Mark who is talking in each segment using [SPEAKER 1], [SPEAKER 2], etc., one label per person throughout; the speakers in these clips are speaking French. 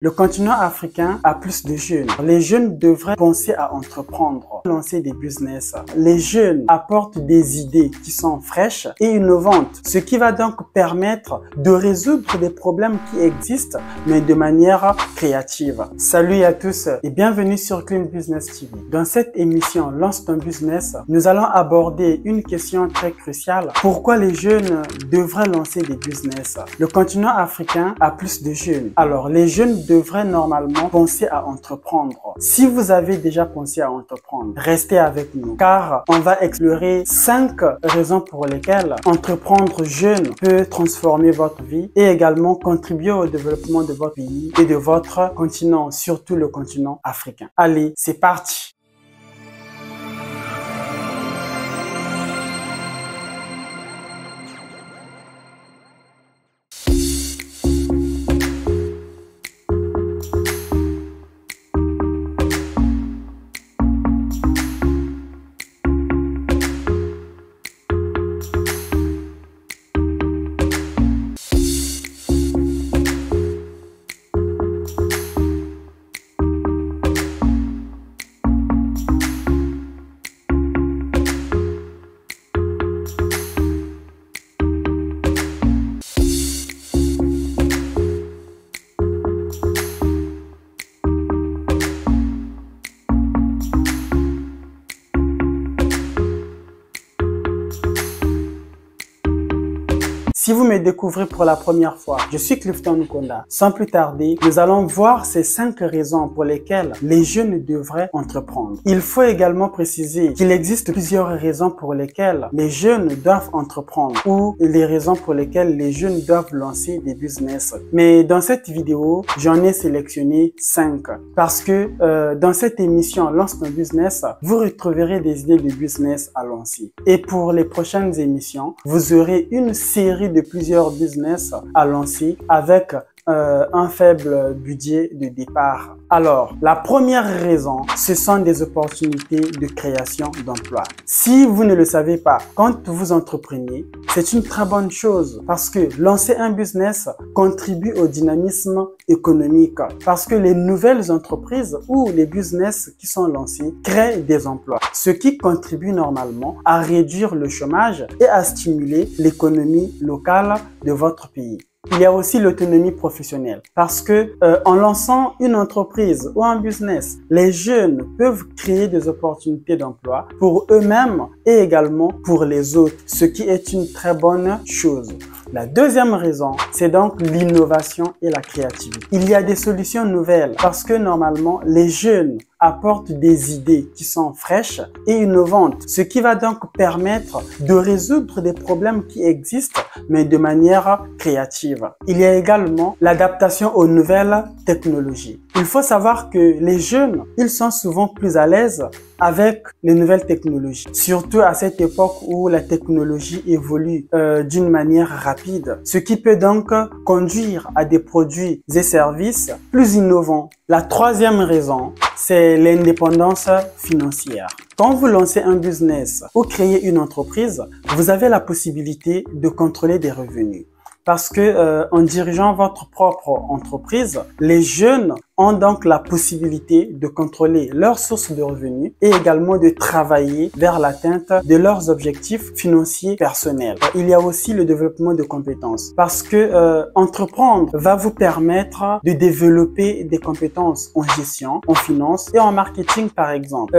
[SPEAKER 1] Le continent africain a plus de jeunes. Les jeunes devraient penser à entreprendre, lancer des business. Les jeunes apportent des idées qui sont fraîches et innovantes, ce qui va donc permettre de résoudre des problèmes qui existent, mais de manière créative. Salut à tous et bienvenue sur Clean Business TV. Dans cette émission Lance ton business, nous allons aborder une question très cruciale. Pourquoi les jeunes devraient lancer des business? Le continent africain a plus de jeunes. Alors, les jeunes devrait normalement penser à entreprendre. Si vous avez déjà pensé à entreprendre, restez avec nous car on va explorer 5 raisons pour lesquelles entreprendre jeune peut transformer votre vie et également contribuer au développement de votre pays et de votre continent, surtout le continent africain. Allez, c'est parti! Si vous me découvrez pour la première fois, je suis Clifton Nkonda. Sans plus tarder, nous allons voir ces 5 raisons pour lesquelles les jeunes devraient entreprendre. Il faut également préciser qu'il existe plusieurs raisons pour lesquelles les jeunes doivent entreprendre ou les raisons pour lesquelles les jeunes doivent lancer des business. Mais dans cette vidéo, j'en ai sélectionné 5 parce que dans cette émission Lance ton business, vous retrouverez des idées de business à lancer. Et pour les prochaines émissions, vous aurez une série de plusieurs business à lancer avec un faible budget de départ. Alors, la première raison, ce sont des opportunités de création d'emplois. Si vous ne le savez pas, quand vous entreprenez, c'est une très bonne chose parce que lancer un business contribue au dynamisme économique parce que les nouvelles entreprises ou les business qui sont lancés créent des emplois, ce qui contribue normalement à réduire le chômage et à stimuler l'économie locale de votre pays. Il y a aussi l'autonomie professionnelle parce que en lançant une entreprise ou un business, les jeunes peuvent créer des opportunités d'emploi pour eux-mêmes et également pour les autres, ce qui est une très bonne chose. La deuxième raison, c'est donc l'innovation et la créativité. Il y a des solutions nouvelles parce que normalement, les jeunes apportent des idées qui sont fraîches et innovantes, ce qui va donc permettre de résoudre des problèmes qui existent, mais de manière créative. Il y a également l'adaptation aux nouvelles technologies. Il faut savoir que les jeunes, ils sont souvent plus à l'aise avec les nouvelles technologies, surtout à cette époque où la technologie évolue d'une manière rapide, ce qui peut donc conduire à des produits et services plus innovants. La troisième raison, c'est l'indépendance financière. Quand vous lancez un business ou créez une entreprise, vous avez la possibilité de contrôler des revenus. Parce que en dirigeant votre propre entreprise, les jeunes ont donc la possibilité de contrôler leurs sources de revenus et également de travailler vers l'atteinte de leurs objectifs financiers personnels. Il y a aussi le développement de compétences parce que entreprendre va vous permettre de développer des compétences en gestion, en finance et en marketing par exemple.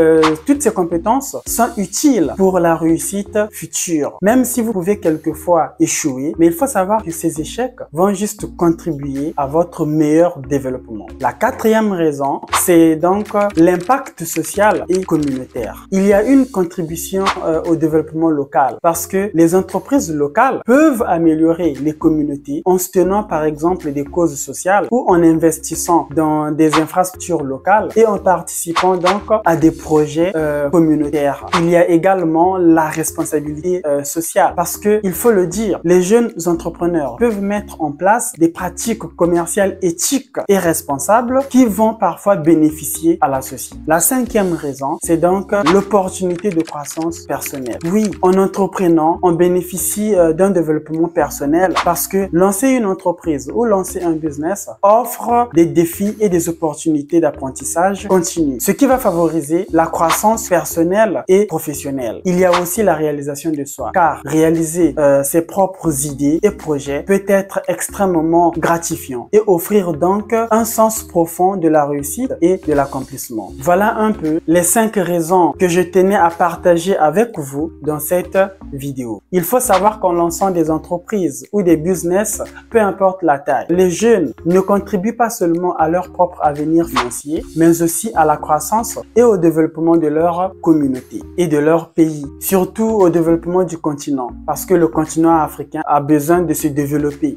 [SPEAKER 1] Toutes ces compétences sont utiles pour la réussite future, même si vous pouvez quelquefois échouer, mais il faut savoir que ces échecs vont juste contribuer à votre meilleur développement. La quatrième raison, c'est donc l'impact social et communautaire. Il y a une contribution au développement local parce que les entreprises locales peuvent améliorer les communautés en se tenant par exemple des causes sociales ou en investissant dans des infrastructures locales et en participant donc à des projets communautaires. Il y a également la responsabilité sociale parce que, il faut le dire, les jeunes entrepreneurs peuvent mettre en place des pratiques commerciales éthiques et responsables qui vont parfois bénéficier à la société. La cinquième raison, c'est donc l'opportunité de croissance personnelle. Oui, en entreprenant, on bénéficie d'un développement personnel parce que lancer une entreprise ou lancer un business offre des défis et des opportunités d'apprentissage continu, ce qui va favoriser la croissance personnelle et professionnelle. Il y a aussi la réalisation de soi, car réaliser ses propres idées et projets peut être extrêmement gratifiant et offrir donc un sens profond de la réussite et de l'accomplissement. Voilà un peu les 5 raisons que je tenais à partager avec vous dans cette vidéo. Il faut savoir qu'en lançant des entreprises ou des business, peu importe la taille, les jeunes ne contribuent pas seulement à leur propre avenir financier, mais aussi à la croissance et au développement de leur communauté et de leur pays, surtout au développement du continent, parce que le continent africain a besoin de se développer.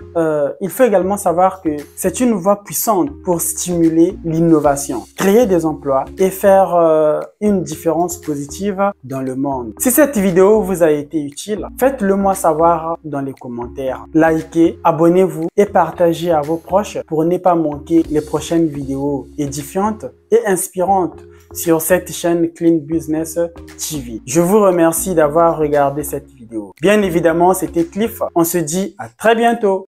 [SPEAKER 1] Il faut également savoir que c'est une voie puissante pour stimuler l'innovation, créer des emplois et faire une différence positive dans le monde. Si cette vidéo vous a été utile, faites-le moi savoir dans les commentaires. Likez, abonnez-vous et partagez à vos proches pour ne pas manquer les prochaines vidéos édifiantes et inspirantes sur cette chaîne Clean Business TV. Je vous remercie d'avoir regardé cette vidéo. Bien évidemment, c'était Cliff. On se dit à très bientôt.